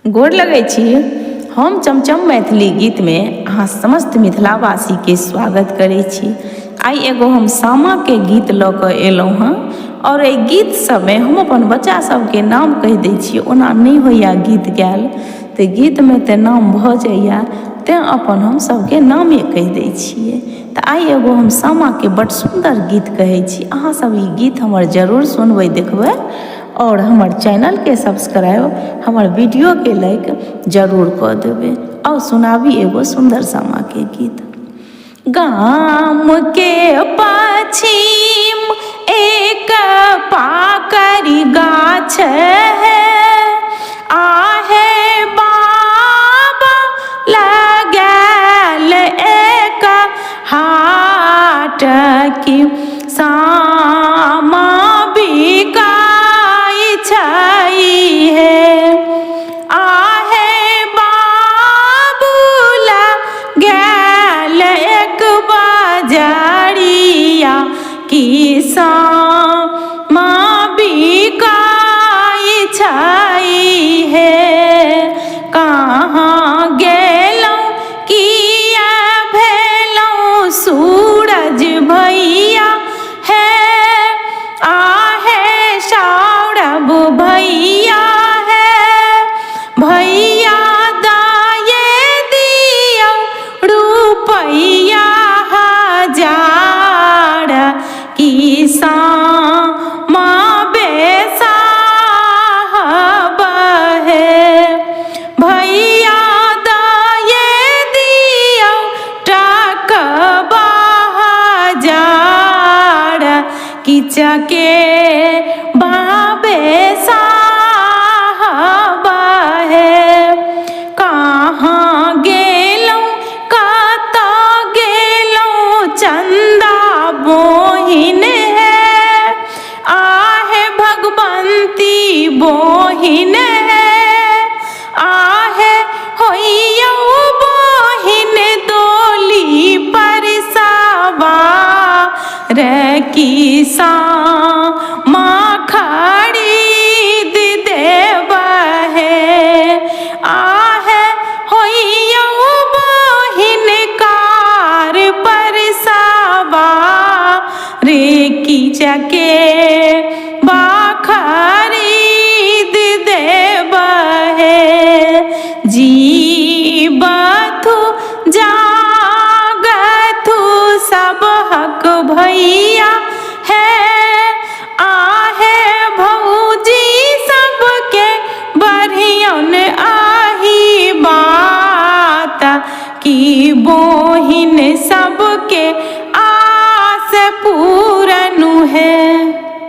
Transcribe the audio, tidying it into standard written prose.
गोर लगै छी। हम चमचम मैथिली गीत में अहाँ समस्त मिथिलावासी के स्वागत करै छी। आई एगो हम सामा के गीत लऽ कऽ एलहुँ हँ और एहि गीत सबमे हम अपन बच्चा सबके नाम कहि दै छियै। ओना नहि होइया गीत गायल तऽ गीत में तऽ नाम भऽ जाइया, तैं अपन हम सबके नामे कहि दै छियै। तऽ आई एगो हम सामा के बड़ सुंदर गीत कहै छी। अहाँ सब ई गीत हमर जरूर सुनबै देखबै और हमर चैनल के सब्सक्राइब, हमर वीडियो के लाइक जरूर कऽ देबै। और सुनाबी एगो सुंदर सामा के गीत। गाम के पश्चिम एक पाकरि गाछ है, आहे बाबा लगायल एक हाट की सामा बिकाई छई है। आहे बाबूला गैल एक बाजारिया की सामा बिकाई छई है। कहाँ गेलौं किया भेलौं सूरज भैया है, आहे सौरभ भैया है। भैया दाये दियौ रुपैया हजार की सामा बेसाहब है। भैया दाये दियौ टकबा हजार की चके बाबे साहब है। कहाँ गेलौं कतऽ गेलौं चंदा बोहिन है, आहे भगवंती बोहिन है। आहे होइयौ बोहिन डोली पर सवार की सामा खरीद देब है। आहे होइयौ बोहिन कार पर सवार की चके बा खरीद देब है। जीबथु जागथु सब हक भैया है, आहे भौजी सबके बढ़ियन आही बात की बोहिन सबके